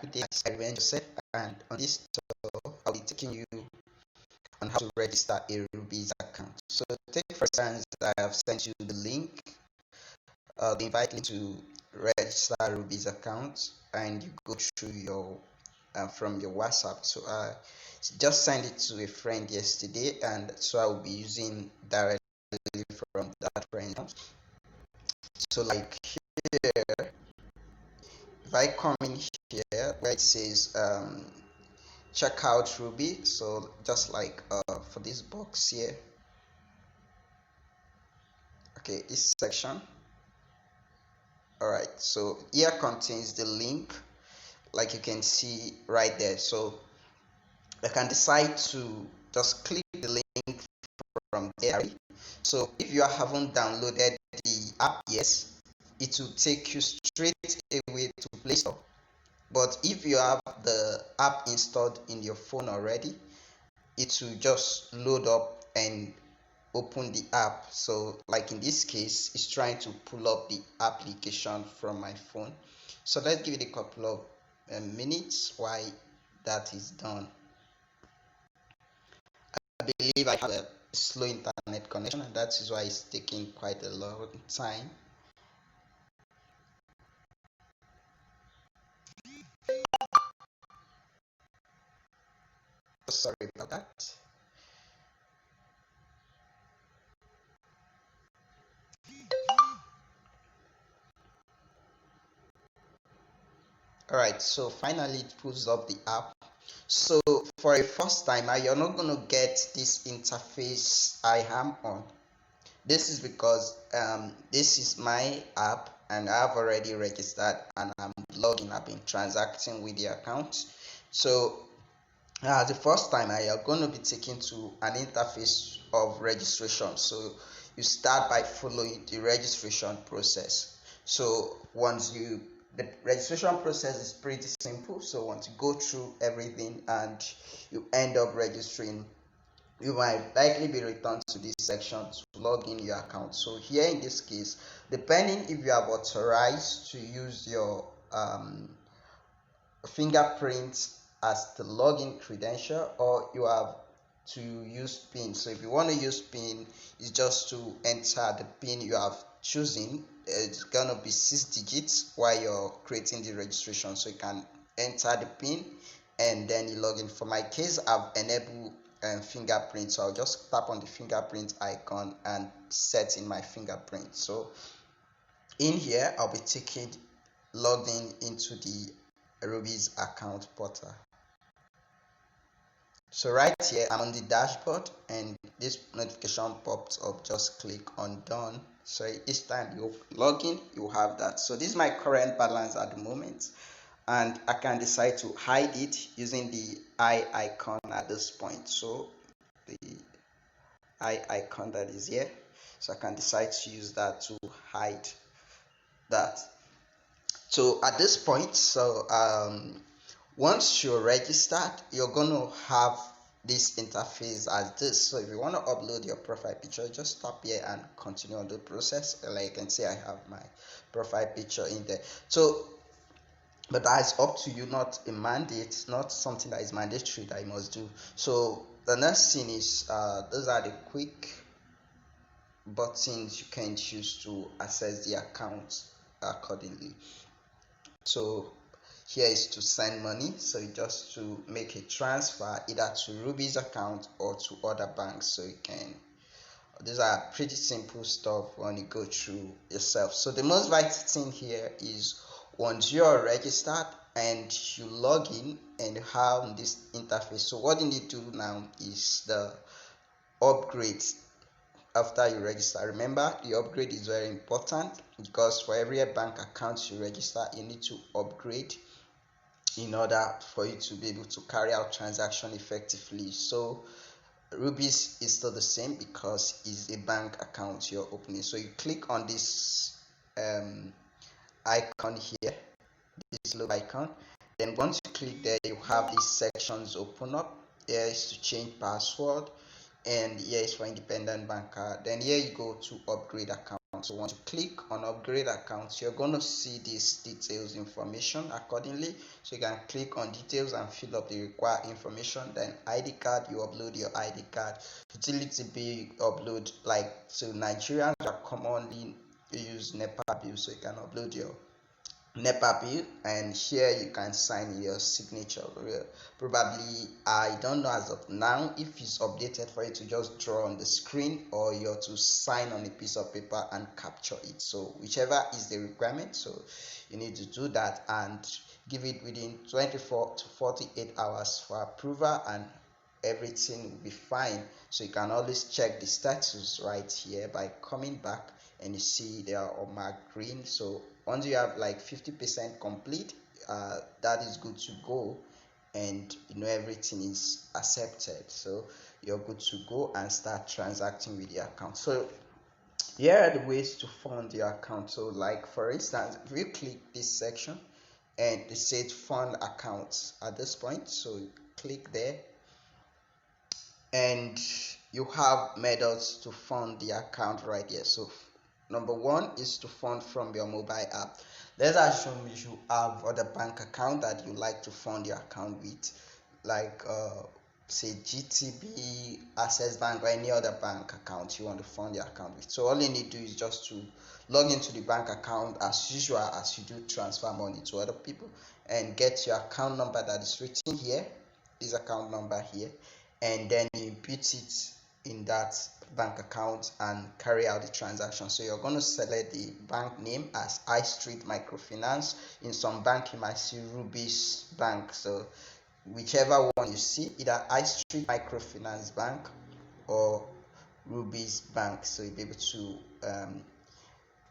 good day, I remain Joseph, and on this tour, I'll be taking you on how to register a Rubies account. So, take for instance, I have sent you the link, the invite link to register Rubies account, and you go through your from your WhatsApp. So, I just sent it to a friend yesterday, and so I will be using directly from that friend. So, like here, if I come in here where it says check out Ruby, so just like for this box here, okay, this section, all right, so here contains the link, like you can see right there. So I can decide to just click the link from there. So if you haven't downloaded the app yet, it will take you straight away to Play Store. But if you have the app installed in your phone already, it will just load up and open the app. So like in this case, it's trying to pull up the application from my phone. So let's give it a couple of minutes while that is done. I believe I have a slow internet connection, and that is why it's taking quite a long time. Sorry about that. All right, so finally it pulls up the app. So for a first timer, you're not going to get this interface I am on. This is because this is my app and I've already registered and I'm logging. I've been transacting with the account. So the first time I are going to be taken to an interface of registration. So you start by following the registration process. So the registration process is pretty simple. So once you go through everything and you end up registering, you might likely be returned to this section to log in your account. So here in this case, depending if you have authorized to use your fingerprint as the login credential, or you have to use PIN. So if you want to use PIN, it's just to enter the PIN you have chosen. It's gonna be 6 digits while you're creating the registration. So you can enter the PIN and then you log in. For my case, I've enabled fingerprint, so I'll just tap on the fingerprint icon and set in my fingerprint. So in here, I'll be logged into the Rubies account portal. So right here, I'm on the dashboard and this notification pops up. Just click on done. So each time you log in, you have that. So this is my current balance at the moment, and I can decide to hide it using the eye icon at this point. So the eye icon that is here, so I can decide to use that to hide that. So at this point, so once you're registered, you're going to have this interface as this. So if you want to upload your profile picture, just tap here and continue on the process. Like you can see, I have my profile picture in there. So but that's up to you, not a mandate, not something that is mandatory that you must do. So the next thing is those are the quick buttons you can choose to access the account accordingly. So here is to send money, so just to make a transfer either to Rubies account or to other banks. So you can, these are pretty simple stuff when you go through yourself. So the most vital thing here is once you're registered and you log in and have this interface, so what you need to do now is the upgrade after you register. Remember, the upgrade is very important because for every bank account you register, you need to upgrade in order for you to be able to carry out transaction effectively. So Rubies is still the same because it's a bank account you're opening. So you click on this icon here, this little icon. Then once you click there, you have these sections open up. Here is to change password, and here is for independent banker. Then here you go to upgrade account. account. So once you click on upgrade account, you're going to see this details information accordingly. So you can click on details and fill up the required information. Then ID card, you upload your ID card. Utility bill, you upload, like, so Nigerians are commonly use NEPA bill, so you can upload your NEPA bill, and here you can sign your signature. Probably, I don't know as of now if it's updated for you to just draw on the screen or you're to sign on a piece of paper and capture it. So whichever is the requirement, so you need to do that and give it within 24 to 48 hours for approval, and everything will be fine. So you can always check the status right here by coming back, and you see they are all marked green. So once you have like 50% complete, that is good to go, and everything is accepted, so you're good to go and start transacting with the account. So here are the ways to fund your account. So like for instance, if you click this section and it says fund accounts at this point, so you click there and you have methods to fund the account right here. So number one is to fund from your mobile app. Let's assume you have other bank account that you like to fund your account with, like say GTB, Access Bank, or any other bank account you want to fund your account with. So all you need to do is just to log into the bank account as usual as you do transfer money to other people, and get your account number that is written here, this account number here, and then you put it in that bank account and carry out the transaction. So you're going to select the bank name as High Street Microfinance. In some bank you might see Rubies Bank, so whichever one you see, either High Street Microfinance Bank or Rubies Bank, so you'll be able to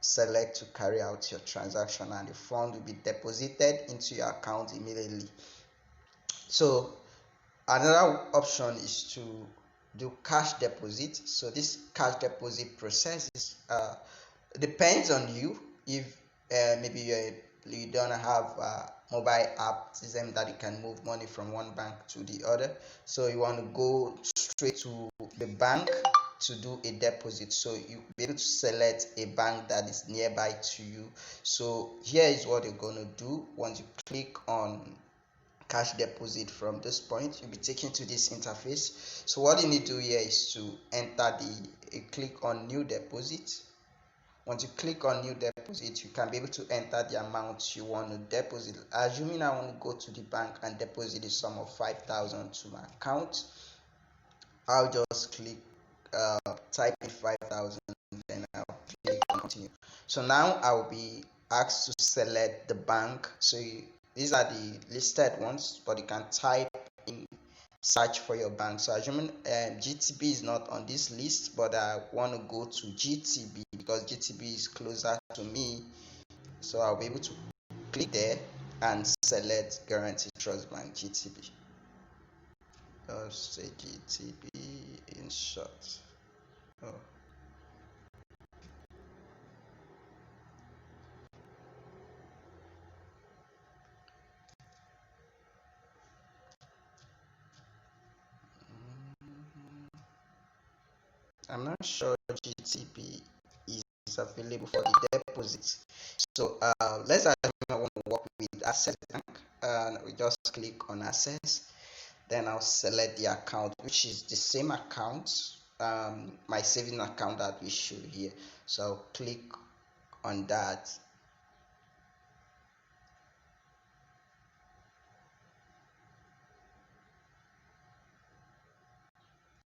select to carry out your transaction, and the fund will be deposited into your account immediately. So another option is to do cash deposit. So this cash deposit process is depends on you. If maybe you don't have a mobile app system that you can move money from one bank to the other, so you want to go straight to the bank to do a deposit, so you'll be able to select a bank that is nearby to you. So here is what you're going to do. Once you click on cash deposit, from this point you'll be taken to this interface. So what you need to do here is to enter click on new deposit. Once you click on new deposit, you can be able to enter the amount you want to deposit. Assuming I want to go to the bank and deposit a sum of 5,000 to my account, I'll just click type in 5,000, then I'll click on continue. So now I'll be asked to select the bank. So these are the listed ones, but you can type in search for your bank. So assuming GTB is not on this list, but I want to go to GTB because GTB is closer to me, so I'll be able to click there and select Guaranteed Trust Bank GTB. I'll say GTB in short. Oh. I'm not sure GTB is available for the deposit. So let's assume I want to work with Access Bank, and we just click on Access. Then I'll select the account, which is the same account, my saving account that we show here. So I'll click on that.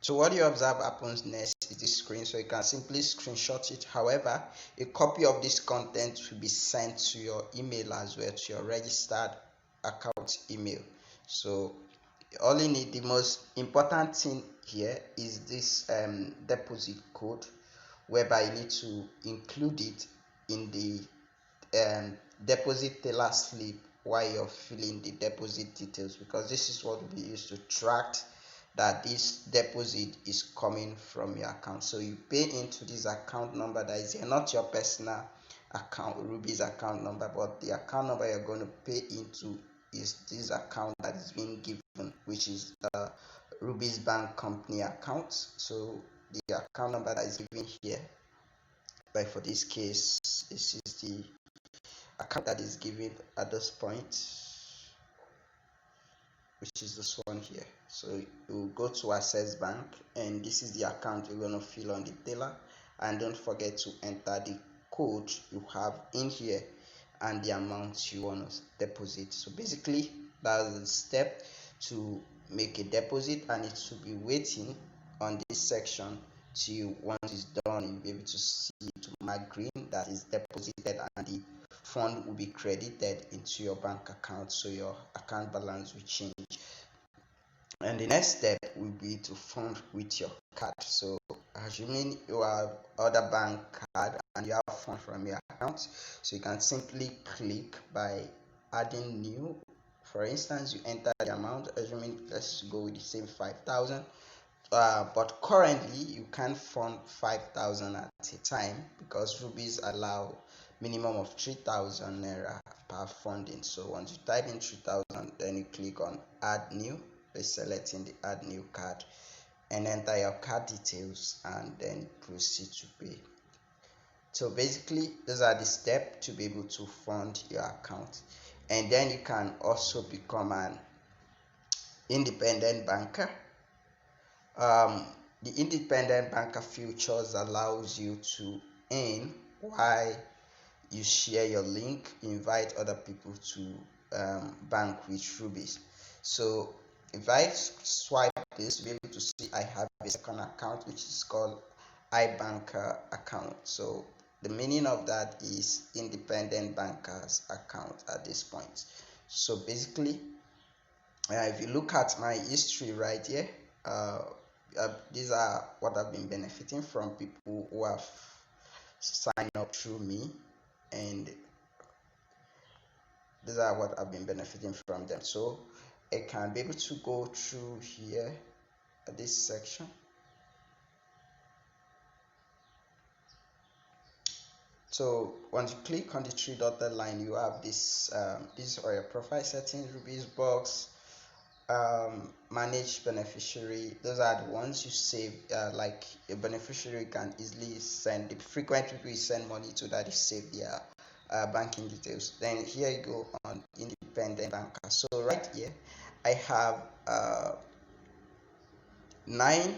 So what you observe happens next is this screen, so you can simply screenshot it. However, a copy of this content will be sent to your email as well, to your registered account email. So all you need, the most important thing here is this deposit code, whereby you need to include it in the deposit teller slip while you're filling the deposit details, because this is what will be used to track that this deposit is coming from your account. So you pay into this account number that is here, not your personal account, Ruby's account number, but the account number you're going to pay into is this account that is being given, which is the Rubies Bank company account. So the account number that is given here but for this case, this is the account that is given at this point, which is this one here. So you go to Access Bank, and this is the account you're going to fill on the teller, and don't forget to enter the code you have in here and the amount you want to deposit. So basically that's the step to make a deposit, and it should be waiting on this section till once it's done you'll be able to see to mark green that is deposited, and the fund will be credited into your bank account, so your account balance will change. And the next step will be to fund with your card. So assuming you have other bank card and you have fund from your account, so you can simply click by adding new. For instance, you enter the amount, assuming let's go with the same 5,000. But currently you can't fund 5,000 at a time because Rubies allow minimum of 3,000 naira per funding. So once you type in 3,000, then you click on add new by selecting the add new card and enter your card details and then proceed to pay. So basically those are the steps to be able to fund your account, and then you can also become an independent banker. The independent banker features allows you to earn while you share your link, invite other people to bank with Rubies. So if I swipe this, you'll be able to see I have a second account which is called iBanker account. So the meaning of that is independent bankers account at this point. So basically, if you look at my history right here, these are what I've been benefiting from people who have signed up through me, and these are what I've been benefiting from them. So I can be able to go through here at this section. So once you click on the three dotted line, you have this these are your profile settings, Rubies box, manage beneficiary. Those are the ones you save, like a beneficiary can easily send, the frequent people you send money to, that is save their banking details. Then here you go on independent banker. So right here I have 9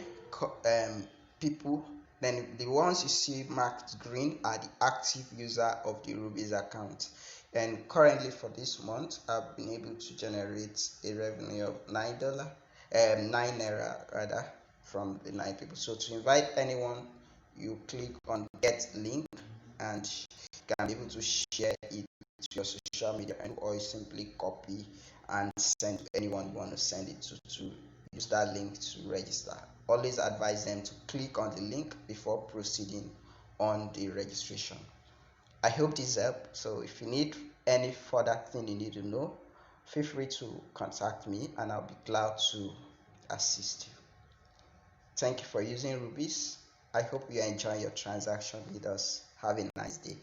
people. Then the ones you see marked green are the active user of the Rubies account, and currently for this month I've been able to generate a revenue of $9, 9 naira rather, from the 9 people. So to invite anyone, you click on get link and you can be able to share it to your social media, or you simply copy and send to anyone you want to send it to use that link to register. Always advise them to click on the link before proceeding on the registration. I hope this helped. So if you need any further thing you need to know, feel free to contact me and I'll be glad to assist you. Thank you for using Rubies. I hope you enjoy your transaction with us. Have a nice day.